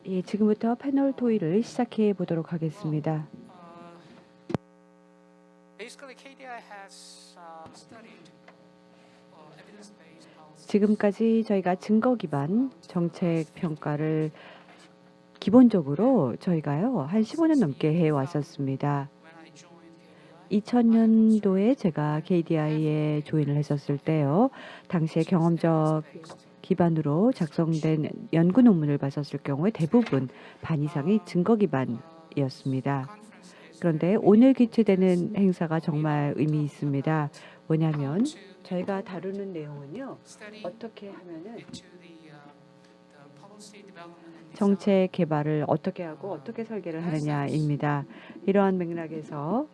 예, 지금부터 패널 토의를 시작해 보도록 하겠습니다. 지금까지 저희가 증거 기반 정책 평가를 기본적으로 저희가요 한 15년 넘게 해왔었습니다. 2000년도에 제가 KDI에 조인을 했었을 때요. 당시에 경험적 기반으로 작성된 연구 논문을 봤었을 경우에 대부분 반 이상이 증거 기반이었습니다. 그런데 오늘 개최되는 행사가 정말 의미 있습니다. 뭐냐면 저희가 다루는 내용은요. 어떻게 하면은 정책 개발을 어떻게 하고 어떻게 설계를 하느냐입니다. 이러한 맥락에서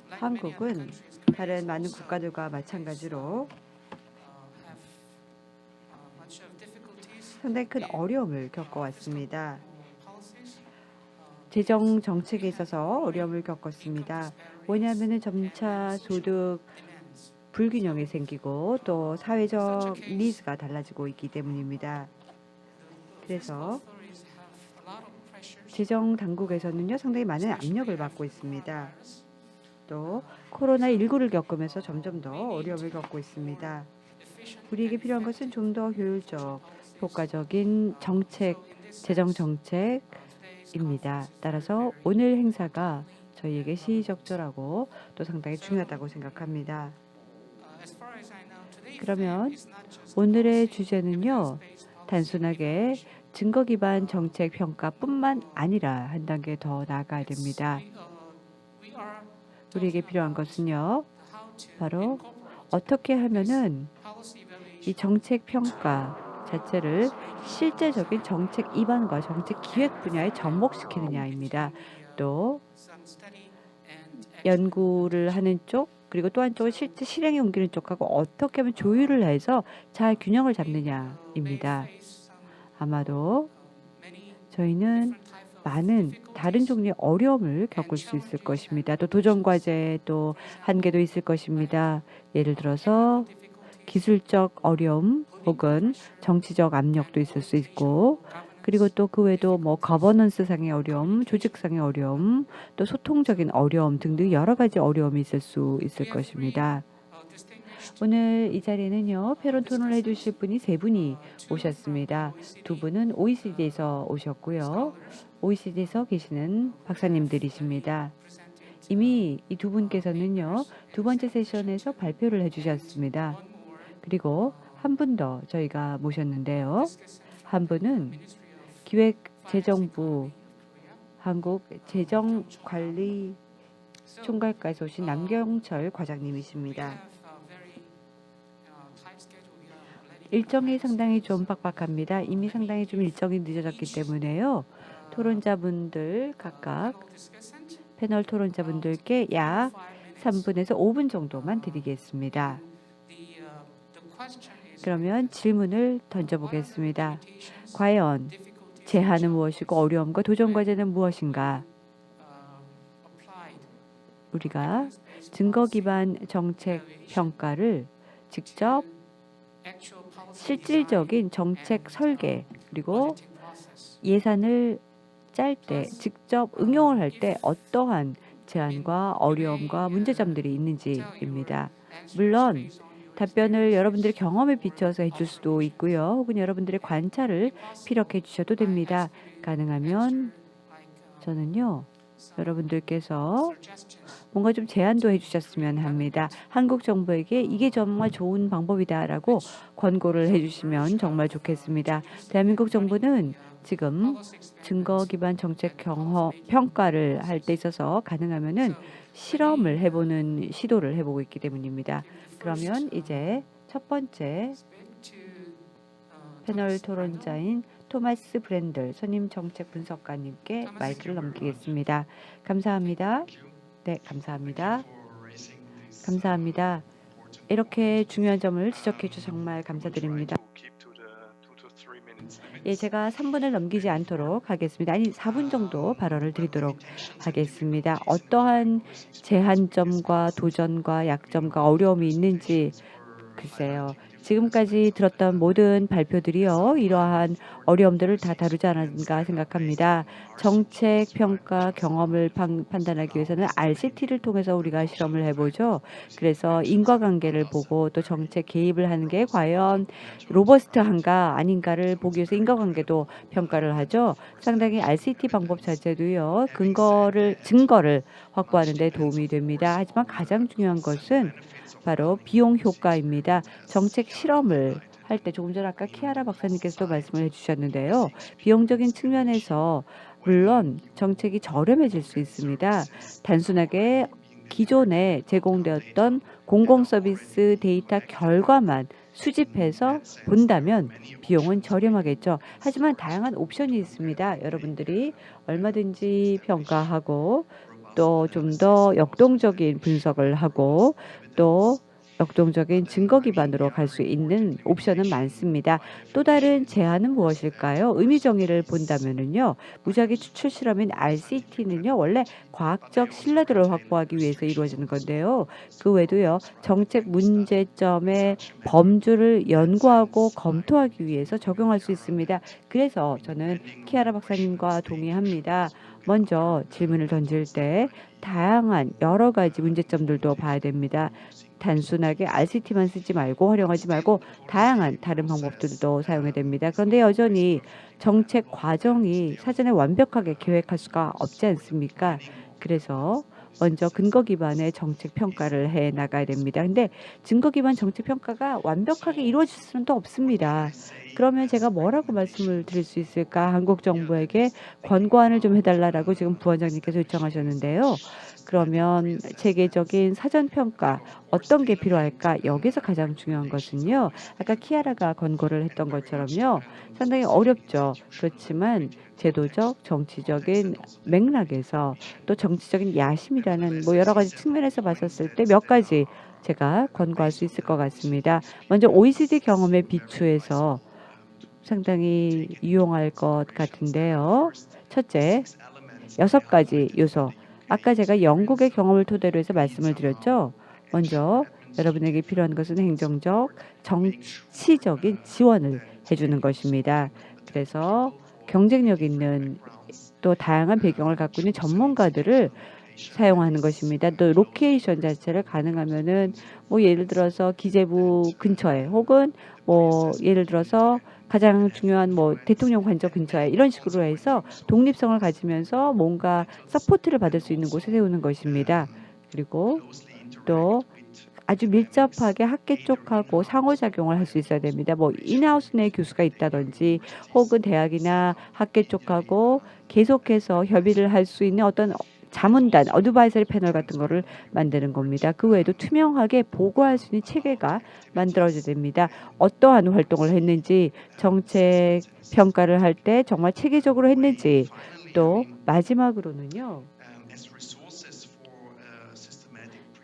한국은 다른 많은 국가들과 마찬가지로 상당히 큰 어려움을 겪어왔습니다. 재정 정책에 있어서 어려움을 겪었습니다. 왜냐하면 점차 소득 불균형이 생기고 또 사회적 니즈가 달라지고 있기 때문입니다. 그래서 재정 당국에서는요 상당히 많은 압력을 받고 있습니다. 또 코로나19를 겪으면서 점점 더 어려움을 겪고 있습니다. 우리에게 필요한 것은 좀 더 효율적, 효과적인 정책, 재정 정책입니다. 따라서 오늘 행사가 저희에게 시의적절하고 또 상당히 중요하다고 생각합니다. 그러면 오늘의 주제는요. 단순하게 증거 기반 정책 평가뿐만 아니라 한 단계 더 나아가야 됩니다. 우리에게 필요한 것은요. 바로 어떻게 하면은 이 정책 평가 자체를 실제적인 정책 입안과 정책 기획 분야에 접목시키느냐입니다. 또 연구를 하는 쪽 그리고 또 한쪽은 실제 실행에 옮기는 쪽하고 어떻게 하면 조율을 해서 잘 균형을 잡느냐입니다. 아마도 저희는 많은 다른 종류의 어려움을 겪을 수 있을 것입니다. 또 도전과제 또 한계도 있을 것입니다. 예를 들어서 기술적 어려움 혹은 정치적 압력도 있을 수 있고 그리고 또 그 외에도 뭐 거버넌스상의 어려움, 조직상의 어려움, 또 소통적인 어려움 등등 여러 가지 어려움이 있을 수 있을 것입니다. 오늘 이 자리에는요. 패널 토론을 해주실 분이 세 분이 오셨습니다. 두 분은 OECD에서 오셨고요. OECD에서 계시는 박사님들이십니다. 이미 이 두 분께서는요. 두 번째 세션에서 발표를 해주셨습니다. 그리고 한 분 더 저희가 모셨는데요. 한 분은 기획재정부 한국재정관리 총괄과에서 오신 남경철 과장님이십니다. 일정이 상당히 좀 빡빡합니다. 이미 상당히 좀 일정이 늦어졌기 때문에요. 토론자분들 각각 패널 토론자분들께 약 3분에서 5분 정도만 드리겠습니다. 그러면 질문을 던져보겠습니다. 과연 제한은 무엇이고 어려움과 도전과제는 무엇인가? 우리가 증거 기반 정책 평가를 직접 실질적인 정책 설계 그리고 예산을 짤 때 직접 응용을 할 때 어떠한 제한과 어려움과 문제점들이 있는지입니다. 물론 답변을 여러분들의 경험에 비춰서 해줄 수도 있고요. 혹은 여러분들의 관찰을 피력해 주셔도 됩니다. 가능하면 저는요. 여러분들께서 뭔가 좀 제안도 해주셨으면 합니다. 한국 정부에게 이게 정말 좋은 방법이다라고 권고를 해주시면 정말 좋겠습니다. 대한민국 정부는 지금 증거 기반 정책 평가를 할 때 있어서 가능하면은 실험을 해보는 시도를 해보고 있기 때문입니다. 그러면 이제 첫 번째 패널 토론자인 토마스 브랜들 선임 정책 분석가님께 마이크를 넘기겠습니다. 감사합니다. 네, 감사합니다. 감사합니다. 이렇게 중요한 점을 지적해 주셔서 정말 감사드립니다. 예, 제가 3분을 넘기지 않도록 하겠습니다. 아니, 4분 정도 발언을 드리도록 하겠습니다. 어떠한 제한점과 도전과 약점과 어려움이 있는지 글쎄요. 지금까지 들었던 모든 발표들이요. 이러한 어려움들을 다 다루지 않았는가 생각합니다. 정책 평가 경험을 판단하기 위해서는 RCT를 통해서 우리가 실험을 해보죠. 그래서 인과관계를 보고 또 정책 개입을 하는 게 과연 로버스트한가 아닌가를 보기 위해서 인과관계도 평가를 하죠. 상당히 RCT 방법 자체도요. 증거를 확보하는 데 도움이 됩니다. 하지만 가장 중요한 것은 바로 비용 효과입니다. 정책 실험을 할 때 조금 전 아까 키아라 박사님께서도 말씀을 해주셨는데요. 비용적인 측면에서 물론 정책이 저렴해질 수 있습니다. 단순하게 기존에 제공되었던 공공 서비스 데이터 결과만 수집해서 본다면 비용은 저렴하겠죠. 하지만 다양한 옵션이 있습니다. 여러분들이 얼마든지 평가하고 또 좀 더 역동적인 분석을 하고 또 역동적인 증거 기반으로 갈 수 있는 옵션은 많습니다. 또 다른 제한은 무엇일까요? 의미 정의를 본다면은요. 무작위 추출 실험인 RCT는요. 원래 과학적 신뢰도를 확보하기 위해서 이루어지는 건데요. 그 외에도요. 정책 문제점의 범주를 연구하고 검토하기 위해서 적용할 수 있습니다. 그래서 저는 키아라 박사님과 동의합니다. 먼저 질문을 던질 때 다양한 여러 가지 문제점들도 봐야 됩니다. 단순하게 RCT만 쓰지 말고 활용하지 말고 다양한 다른 방법들도 사용해야 됩니다. 그런데 여전히 정책 과정이 사전에 완벽하게 계획할 수가 없지 않습니까? 그래서 먼저 근거 기반의 정책 평가를 해 나가야 됩니다. 근데 증거 기반 정책 평가가 완벽하게 이루어질 수는 또 없습니다. 그러면 제가 뭐라고 말씀을 드릴 수 있을까? 한국 정부에게 권고안을 좀 해달라고 지금 부원장님께서 요청하셨는데요. 그러면 체계적인 사전 평가 어떤 게 필요할까? 여기서 가장 중요한 것은요. 아까 키아라가 권고를 했던 것처럼요. 상당히 어렵죠. 그렇지만 제도적, 정치적인 맥락에서 또 정치적인 야심이라는 뭐 여러 가지 측면에서 봤었을 때 몇 가지 제가 권고할 수 있을 것 같습니다. 먼저 OECD 경험에 비추해서 상당히 유용할 것 같은데요. 첫째, 6가지 요소. 아까 제가 영국의 경험을 토대로 해서 말씀을 드렸죠. 먼저 여러분에게 필요한 것은 행정적, 정치적인 지원을 해주는 것입니다. 그래서 경쟁력 있는 또 다양한 배경을 갖고 있는 전문가들을 사용하는 것입니다. 또 로케이션 자체를 가능하면은 뭐 예를 들어서 기재부 근처에 혹은 뭐 예를 들어서 가장 중요한 뭐 대통령 관저 근처에 이런 식으로 해서 독립성을 가지면서 뭔가 서포트를 받을 수 있는 곳에 세우는 것입니다. 그리고 또 아주 밀접하게 학계 쪽하고 상호작용을 할 수 있어야 됩니다. 뭐 인하우스 내 교수가 있다든지 혹은 대학이나 학계 쪽하고 계속해서 협의를 할 수 있는 어떤 자문단, 어드바이저리 패널 같은 거를 만드는 겁니다. 그 외에도 투명하게 보고할 수 있는 체계가 만들어져야 됩니다. 어떠한 활동을 했는지, 정책 평가를 할 때 정말 체계적으로 했는지, 또 마지막으로는요.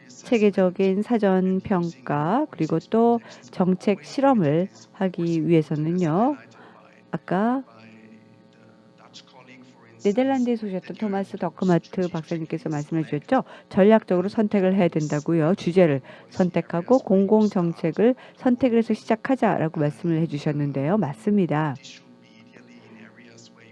체계적인 사전 평가 그리고 또 정책 실험을 하기 위해서는요. 아까 네덜란드에서 오셨던 토마스 더크마트 박사님께서 말씀해 주셨죠. 전략적으로 선택을 해야 된다고요. 주제를 선택하고 공공정책을 선택을 해서 시작하자라고 말씀을 해주셨는데요. 맞습니다.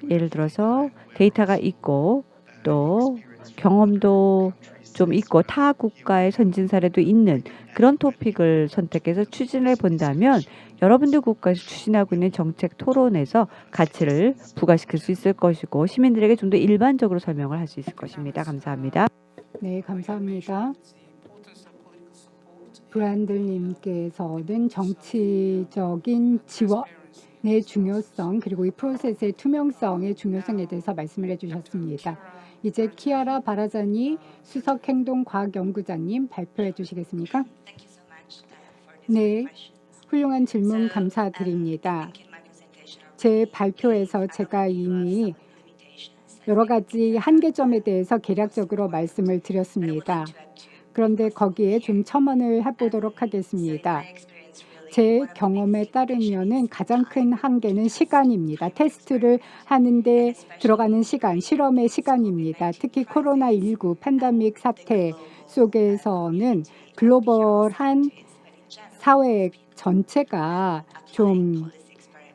예를 들어서 데이터가 있고 또 경험도 좀 있고 타 국가의 선진 사례도 있는 그런 토픽을 선택해서 추진해 본다면 여러분들 국가에서 추진하고 있는 정책 토론에서 가치를 부과시킬 수 있을 것이고 시민들에게 좀 더 일반적으로 설명을 할 수 있을 것입니다. 감사합니다. 네, 감사합니다. 브란들님께서는 정치적인 지원의 중요성 그리고 이 프로세스의 투명성의 중요성에 대해서 말씀을 해주셨습니다. 이제 키아라 바라자니 수석행동과학연구자님 발표해 주시겠습니까? 네, 훌륭한 질문 감사드립니다. 제 발표에서 제가 이미 여러 가지 한계점에 대해서 개략적으로 말씀을 드렸습니다. 그런데 거기에 좀 첨언을 해보도록 하겠습니다. 제 경험에 따르면은 가장 큰 한계는 시간입니다. 테스트를 하는데 들어가는 시간, 실험의 시간입니다. 특히 코로나19 팬데믹 사태 속에서는 글로벌한 사회 전체가 좀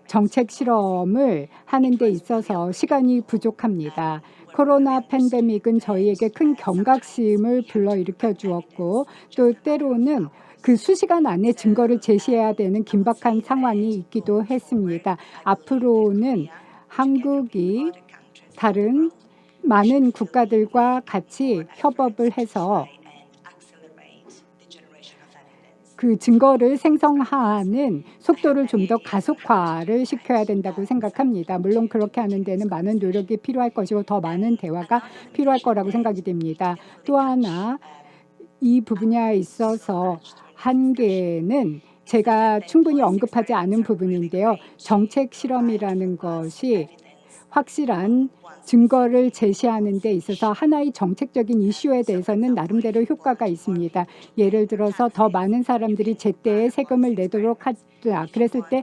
정책 실험을 하는 데 있어서 시간이 부족합니다. 코로나 팬데믹은 저희에게 큰 경각심을 불러일으켜 주었고 또 때로는 그 수시간 안에 증거를 제시해야 되는 긴박한 상황이 있기도 했습니다. 앞으로는 한국이 다른 많은 국가들과 같이 협업을 해서 그 증거를 생성하는 속도를 좀 더 가속화를 시켜야 된다고 생각합니다. 물론 그렇게 하는 데는 많은 노력이 필요할 것이고 더 많은 대화가 필요할 거라고 생각이 됩니다. 또 하나 이 부분에 있어서 한계는 제가 충분히 언급하지 않은 부분인데요. 정책 실험이라는 것이 확실한 증거를 제시하는 데 있어서 하나의 정책적인 이슈에 대해서는 나름대로 효과가 있습니다. 예를 들어서 더 많은 사람들이 제때에 세금을 내도록 하자. 그랬을 때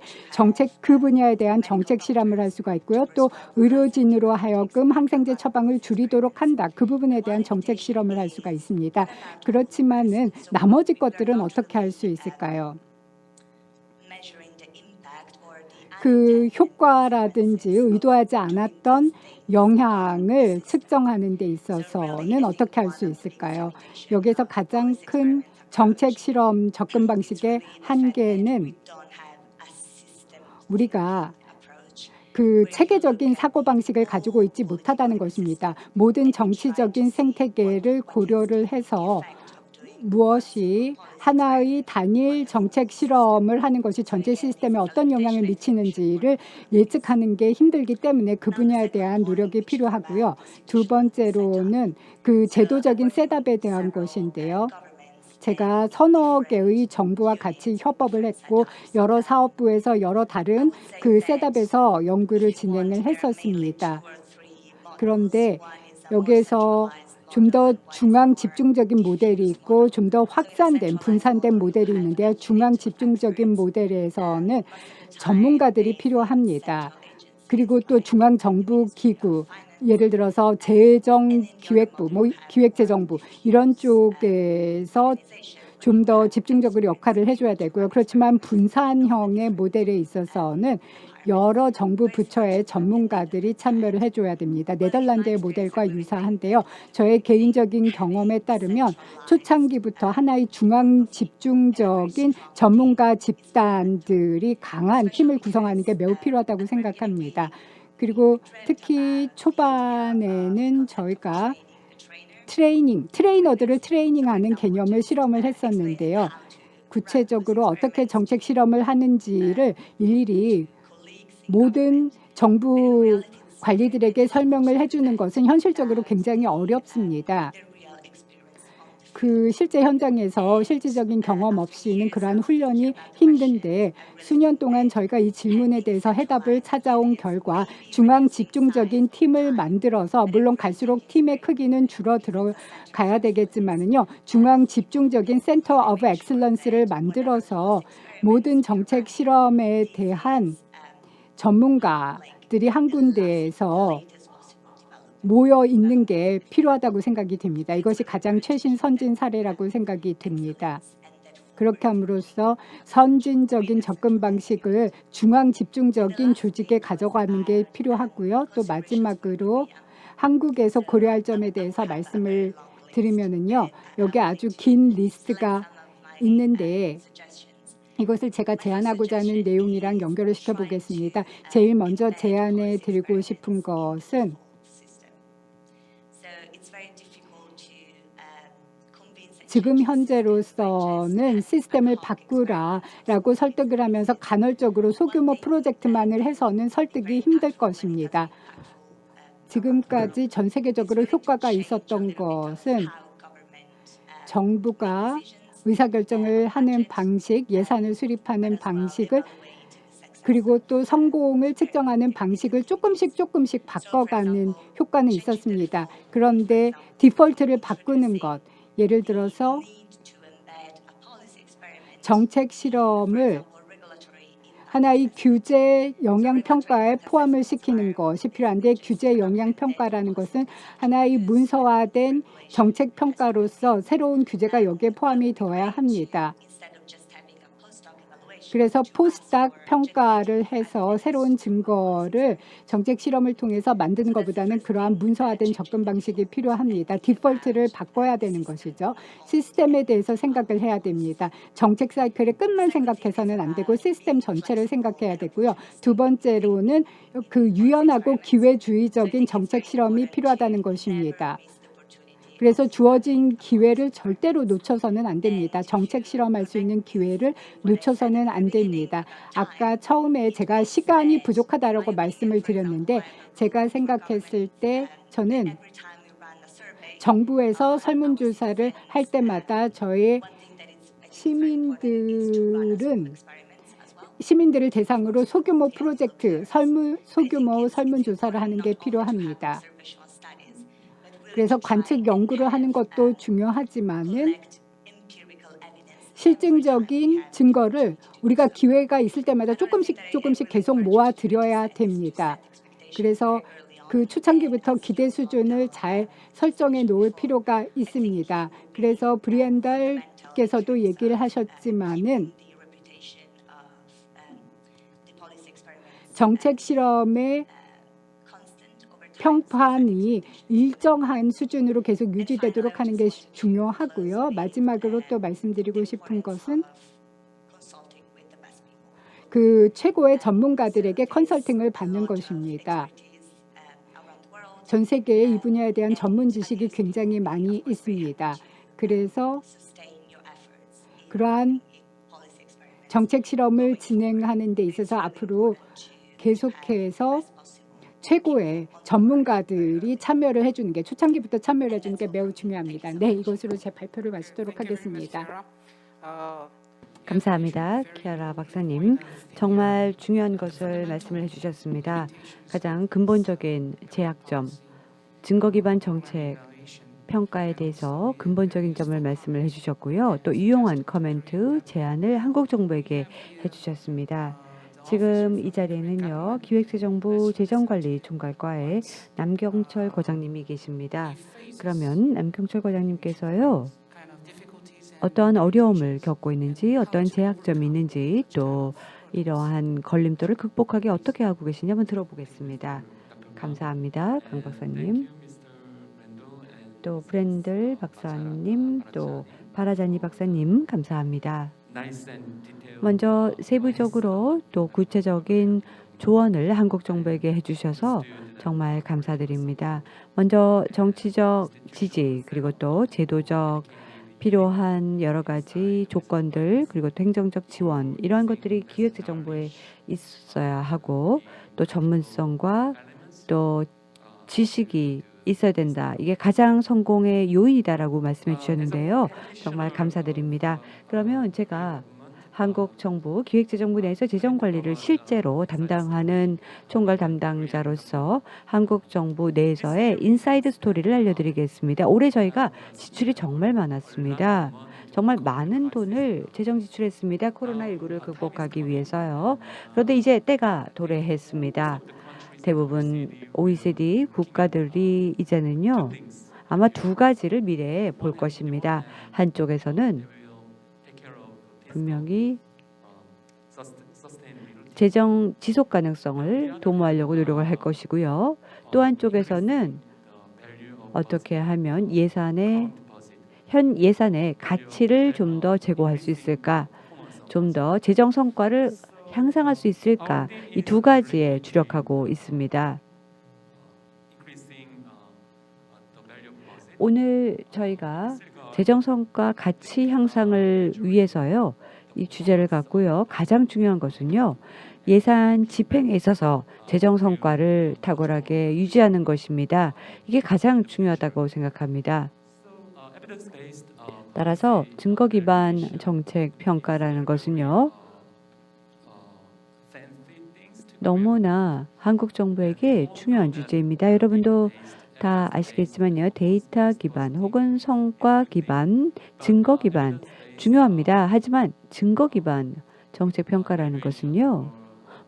그 분야에 대한 정책 실험을 할 수가 있고요. 또 의료진으로 하여금 항생제 처방을 줄이도록 한다. 그 부분에 대한 정책 실험을 할 수가 있습니다. 그렇지만은 나머지 것들은 어떻게 할 수 있을까요? 그 효과라든지 의도하지 않았던 영향을 측정하는 데 있어서는 어떻게 할 수 있을까요? 여기서 가장 큰 정책 실험 접근 방식의 한계는 우리가 그 체계적인 사고방식을 가지고 있지 못하다는 것입니다. 모든 정치적인 생태계를 고려를 해서 무엇이 하나의 단일 정책 실험을 하는 것이 전체 시스템에 어떤 영향을 미치는지를 예측하는 게 힘들기 때문에 그 분야에 대한 노력이 필요하고요. 두 번째로는 그 제도적인 셋업에 대한 것인데요. 제가 서너 개의 정부와 같이 협업을 했고 여러 사업부에서 여러 다른 그 셋업에서 연구를 진행을 했었습니다. 그런데 여기에서 좀 더 중앙 집중적인 모델이 있고 좀 더 확산된 분산된 모델이 있는데요. 중앙 집중적인 모델에서는 전문가들이 필요합니다. 그리고 또 중앙정부기구 예를 들어서 재정기획부, 기획재정부 이런 쪽에서 좀 더 집중적으로 역할을 해줘야 되고요. 그렇지만 분산형의 모델에 있어서는 여러 정부 부처의 전문가들이 참여를 해줘야 됩니다. 네덜란드의 모델과 유사한데요. 저의 개인적인 경험에 따르면 초창기부터 하나의 중앙 집중적인 전문가 집단들이 강한 팀을 구성하는 게 매우 필요하다고 생각합니다. 그리고 특히 초반에는 저희가 트레이너들을 트레이닝하는 개념을 실험을 했었는데요. 구체적으로 어떻게 정책 실험을 하는지를 일일이 모든 정부 관리들에게 설명을 해주는 것은 현실적으로 굉장히 어렵습니다. 그 실제 현장에서 실질적인 경험 없이는 그러한 훈련이 힘든데 수년 동안 저희가 이 질문에 대해서 해답을 찾아온 결과 중앙 집중적인 팀을 만들어서 물론 갈수록 팀의 크기는 줄어들어 가야 되겠지만은요. 중앙 집중적인 센터 오브 엑셀런스를 만들어서 모든 정책 실험에 대한 전문가들이 한 군데에서 모여 있는 게 필요하다고 생각이 됩니다. 이것이 가장 최신 선진 사례라고 생각이 됩니다. 그렇게 함으로써 선진적인 접근 방식을 중앙 집중적인 조직에 가져가는 게 필요하고요. 또 마지막으로 한국에서 고려할 점에 대해서 말씀을 드리면은요. 여기 아주 긴 리스트가 있는데 이것을 제가 제안하고자 하는 내용이랑 연결을 시켜보겠습니다. 제일 먼저 제안해 드리고 싶은 것은 지금 현재로서는 시스템을 바꾸라라고 설득을 하면서 간헐적으로 소규모 프로젝트만을 해서는 설득이 힘들 것입니다. 지금까지 전 세계적으로 효과가 있었던 것은 정부가 의사결정을 하는 방식, 예산을 수립하는 방식을 그리고 또 성공을 측정하는 방식을 조금씩 바꿔가는 효과는 있었습니다. 그런데 디폴트를 바꾸는 것, 예를 들어서 정책 실험을 하나의 규제 영향 평가에 포함을 시키는 것이 필요한데, 규제 영향 평가라는 것은 하나의 문서화된 정책 평가로서 새로운 규제가 여기에 포함이 되어야 합니다. 그래서 포스닥 평가를 해서 새로운 증거를 정책 실험을 통해서 만드는 것보다는 그러한 문서화된 접근 방식이 필요합니다. 디폴트를 바꿔야 되는 것이죠. 시스템에 대해서 생각을 해야 됩니다. 정책 사이클의 끝만 생각해서는 안 되고 시스템 전체를 생각해야 되고요. 두 번째로는 그 유연하고 기회주의적인 정책 실험이 필요하다는 것입니다. 그래서 주어진 기회를 절대로 놓쳐서는 안 됩니다. 정책 실험할 수 있는 기회를 놓쳐서는 안 됩니다. 아까 처음에 제가 시간이 부족하다고 말씀을 드렸는데, 제가 생각했을 때 저는 정부에서 설문조사를 할 때마다 저의 시민들을 대상으로 소규모 프로젝트, 소규모 설문조사를 하는 게 필요합니다. 그래서 관측 연구를 하는 것도 중요하지만은 실증적인 증거를 우리가 기회가 있을 때마다 조금씩 계속 모아드려야 됩니다. 그래서 그 초창기부터 기대 수준을 잘 설정해 놓을 필요가 있습니다. 그래서 브리엔달께서도 얘기를 하셨지만은 정책 실험의 평판이 일정한 수준으로 계속 유지되도록 하는 게 중요하고요. 마지막으로 또 말씀드리고 싶은 것은 그 최고의 전문가들에게 컨설팅을 받는 것입니다. 전 세계에 이 분야에 대한 전문 지식이 굉장히 많이 있습니다. 그래서 그러한 정책 실험을 진행하는 데 있어서 앞으로 계속해서 최고의 전문가들이 참여를 해주는 게, 초창기부터 참여를 해주는 게 매우 중요합니다. 네, 이것으로 제 발표를 마치도록 하겠습니다. 감사합니다. 키아라 박사님. 정말 중요한 것을 말씀을 해주셨습니다. 가장 근본적인 제약점, 증거 기반 정책 평가에 대해서 근본적인 점을 말씀을 해주셨고요. 또 유용한 코멘트, 제안을 한국 정부에게 해주셨습니다. 지금 이 자리에는요, 기획재정부 재정관리 총괄과의 남경철 과장님이 계십니다. 그러면 남경철 과장님께서요, 어떠한 어려움을 겪고 있는지, 어떠한 제약점이 있는지, 또 이러한 걸림돌을 극복하기 어떻게 하고 계시냐 한번 들어보겠습니다. 감사합니다, 강 박사님. 또 브랜들 박사님, 또 바라자니 박사님, 감사합니다. 먼저 세부적으로 또 구체적인 조언을 한국 정부에게 해주셔서 정말 감사드립니다. 먼저 정치적 지지, 그리고 또 제도적 필요한 여러 가지 조건들, 그리고 또 행정적 지원, 이러한 것들이 기획재정부에 있어야 하고, 또 전문성과 또 지식이 있어야 된다. 이게 가장 성공의 요인이다라고 말씀해 주셨는데요. 정말 감사드립니다. 그러면 제가 한국 정부 기획재정부 내에서 재정관리를 실제로 담당하는 총괄 담당자로서 한국 정부 내에서의 인사이드 스토리를 알려드리겠습니다. 올해 저희가 지출이 정말 많았습니다. 정말 많은 돈을 재정 지출했습니다. 코로나19를 극복하기 위해서요. 그런데 이제 때가 도래했습니다. 대부분 OECD 국가들이 이제는요, 아마 두 가지를 미래에 볼 것입니다. 한쪽에서는 분명히 재정 지속 가능성을 도모하려고 노력을 할 것이고요. 또 한쪽에서는 어떻게 하면 현 예산의 가치를 좀 더 제고할 수 있을까, 좀 더 재정 성과를 향상할 수 있을까, 이 두 가지에 주력하고 있습니다. 오늘 저희가 재정 성과 가치 향상을 위해서요, 이 주제를 갖고요, 가장 중요한 것은요, 예산 집행에 있어서 재정 성과를 탁월하게 유지하는 것입니다. 이게 가장 중요하다고 생각합니다. 따라서 증거 기반 정책 평가라는 것은요, 너무나 한국 정부에게 중요한 주제입니다. 여러분도 다 아시겠지만요, 데이터 기반 혹은 성과 기반, 증거 기반 중요합니다. 하지만 증거 기반 정책 평가라는 것은요,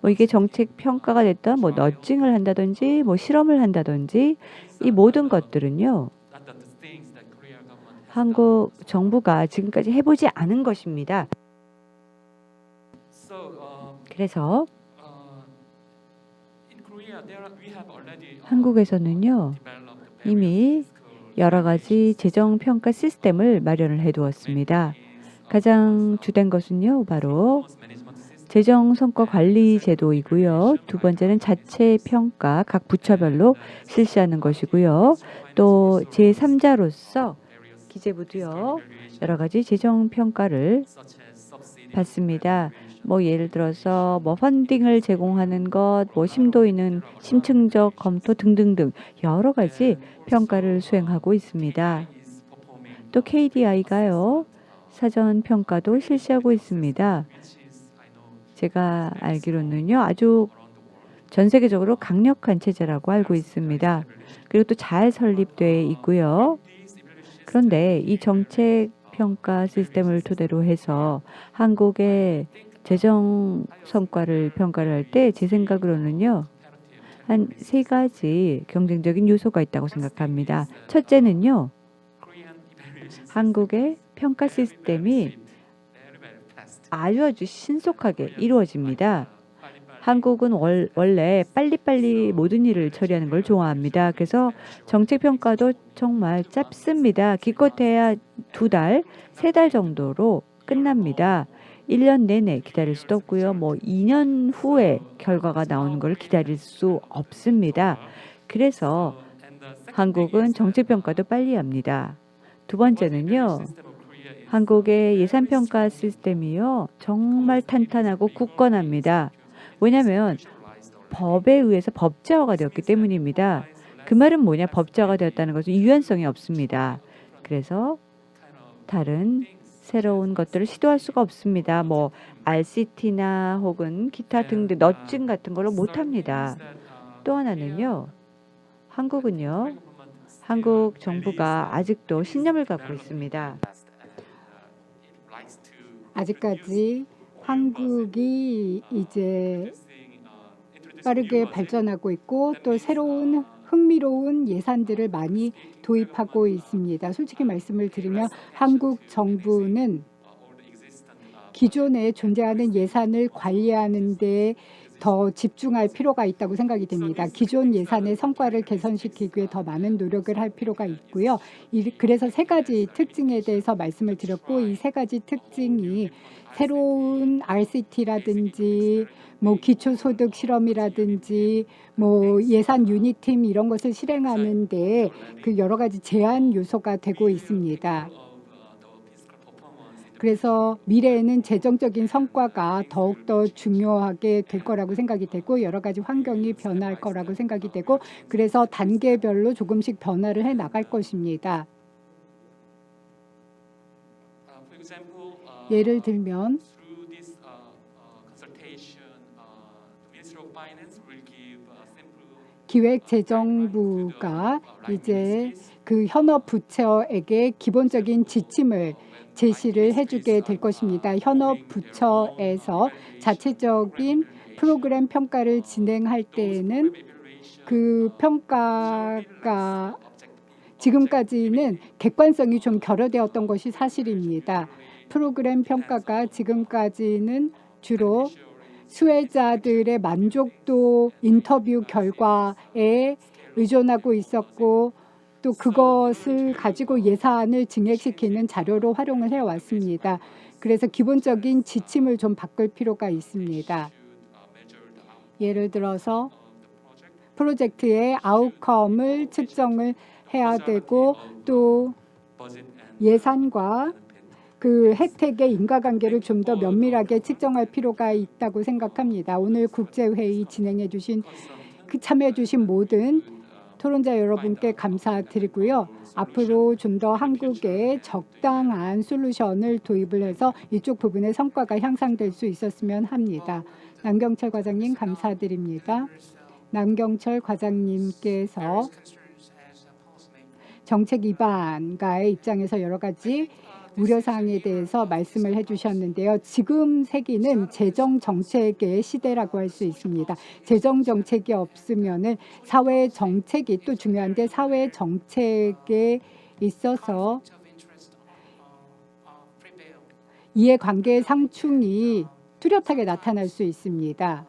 뭐 이게 정책 평가가 됐던 뭐 너징을 한다든지 뭐 실험을 한다든지 이 모든 것들은요. 한국 정부가 지금까지 해보지 않은 것입니다. 그래서 한국에서는요. 이미 여러 가지 재정 평가 시스템을 마련을 해 두었습니다. 가장 주된 것은요. 바로 재정 성과 관리 제도이고요. 두 번째는 자체 평가 각 부처별로 실시하는 것이고요. 또 제3자로서 기재부도요. 여러 가지 재정 평가를 받습니다. 뭐 예를 들어서 뭐 펀딩을 제공하는 것, 뭐 심도 있는 심층적 검토 등등등 여러 가지 평가를 수행하고 있습니다. 또 KDI가요. 사전 평가도 실시하고 있습니다. 제가 알기로는요. 아주 전 세계적으로 강력한 체제라고 알고 있습니다. 그리고 또 잘 설립되어 있고요. 그런데 이 정책 평가 시스템을 토대로 해서 한국의 재정 성과를 평가를 할 때 제 생각으로는요. 한 3가지 경쟁적인 요소가 있다고 생각합니다. 첫째는요. 한국의 평가 시스템이 아주 신속하게 이루어집니다. 한국은 원래 빨리빨리 모든 일을 처리하는 걸 좋아합니다. 그래서 정책 평가도 정말 짧습니다. 기껏해야 2달, 3달 정도로 끝납니다. 1년 내내 기다릴 수도 없고요. 뭐 2년 후에 결과가 나오는 걸 기다릴 수 없습니다. 그래서 한국은 정책 평가도 빨리 합니다. 두 번째는요. 한국의 예산 평가 시스템이요. 정말 탄탄하고 굳건합니다. 왜냐하면 법에 의해서 법제화가 되었기 때문입니다. 그 말은 뭐냐? 법제화가 되었다는 것은 유연성이 없습니다. 그래서 다른 새로운 것들을 시도할 수가 없습니다. 뭐 RCT나 혹은 기타 등등 너증 같은 걸로 못합니다. 또 하나는요. 한국은요. 한국 정부가 아직도 신념을 갖고 있습니다. 아직까지 한국이 이제 빠르게 발전하고 있고 또 새로운 흥미로운 예산들을 많이 도입하고 있습니다. 솔직히 말씀을 드리면 한국 정부는 기존에 존재하는 예산을 관리하는 데 더 집중할 필요가 있다고 생각이 됩니다. 기존 예산의 성과를 개선시키기 위해 더 많은 노력을 할 필요가 있고요. 그래서 3가지 특징에 대해서 말씀을 드렸고 이 3가지 특징이 새로운 RCT라든지 뭐 기초소득 실험이라든지 뭐 예산 유닛팀 이런 것을 실행하는데 그 여러 가지 제한 요소가 되고 있습니다. 그래서 미래에는 재정적인 성과가 더욱더 중요하게 될 거라고 생각이 되고 여러 가지 환경이 변할 거라고 생각이 되고 그래서 단계별로 조금씩 변화를 해 나갈 것입니다. 예를 들면 기획재정부가 이제 그 현업 부처에게 기본적인 지침을 제시를 해주게 될 것입니다. 현업 부처에서 자체적인 프로그램 평가를 진행할 때에는 그 평가가 지금까지는 객관성이 좀 결여되었던 것이 사실입니다. 프로그램 평가가 지금까지는 주로 수혜자들의 만족도 인터뷰 결과에 의존하고 있었고 또 그것을 가지고 예산을 증액시키는 자료로 활용을 해왔습니다. 그래서 기본적인 지침을 좀 바꿀 필요가 있습니다. 예를 들어서 프로젝트의 아웃컴을 측정을 해야 되고 또 예산과 그 혜택의 인과관계를 좀 더 면밀하게 측정할 필요가 있다고 생각합니다. 오늘 국제회의 진행해 주신 참여해 주신 모든 토론자 여러분께 감사드리고요. 앞으로 좀 더 한국에 적당한 솔루션을 도입을 해서 이쪽 부분의 성과가 향상될 수 있었으면 합니다. 남경철 과장님 감사드립니다. 남경철 과장님께서 정책 위반가의 입장에서 여러 가지 우려사항에 대해서 말씀을 해주셨는데요. 지금 세기는 재정정책의 시대라고 할 수 있습니다. 재정정책이 없으면은 사회정책이 또 중요한데 사회정책에 있어서 이해관계의 상충이 뚜렷하게 나타날 수 있습니다.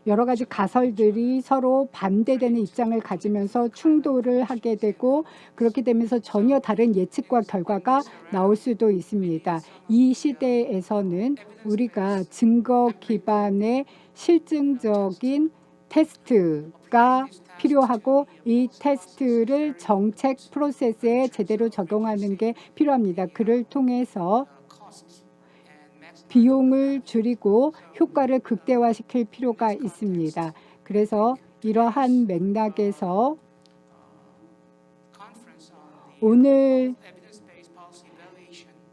여러 가지 가설들이 서로 반대되는 입장을 가지면서 충돌을 하게 되고 그렇게 되면서 전혀 다른 예측과 결과가 나올 수도 있습니다. 이 시대에서는 우리가 증거 기반의 실증적인 테스트가 필요하고 이 테스트를 정책 프로세스에 제대로 적용하는 게 필요합니다. 그를 통해서 비용을 줄이고 효과를 극대화시킬 필요가 있습니다. 그래서 이러한 맥락에서 오늘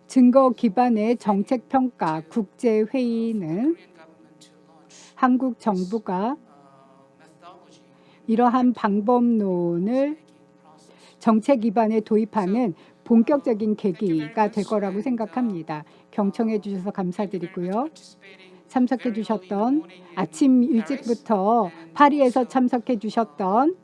증거 기반의 정책 평가 국제회의는 한국 정부가 이러한 방법론을 정책 기반에 도입하는 본격적인 계기가 될 거라고 생각합니다. 경청해 주셔서 감사드리고요. 참석해 주셨던 아침 일찍부터 파리에서 참석해 주셨던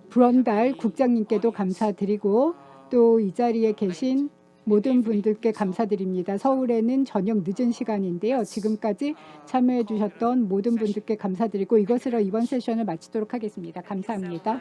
브런달 국장님께도 감사드리고 또 이 자리에 계신 모든 분들께 감사드립니다. 서울에는 저녁 늦은 시간인데요. 지금까지 참여해 주셨던 모든 분들께 감사드리고 이것으로 이번 세션을 마치도록 하겠습니다. 감사합니다.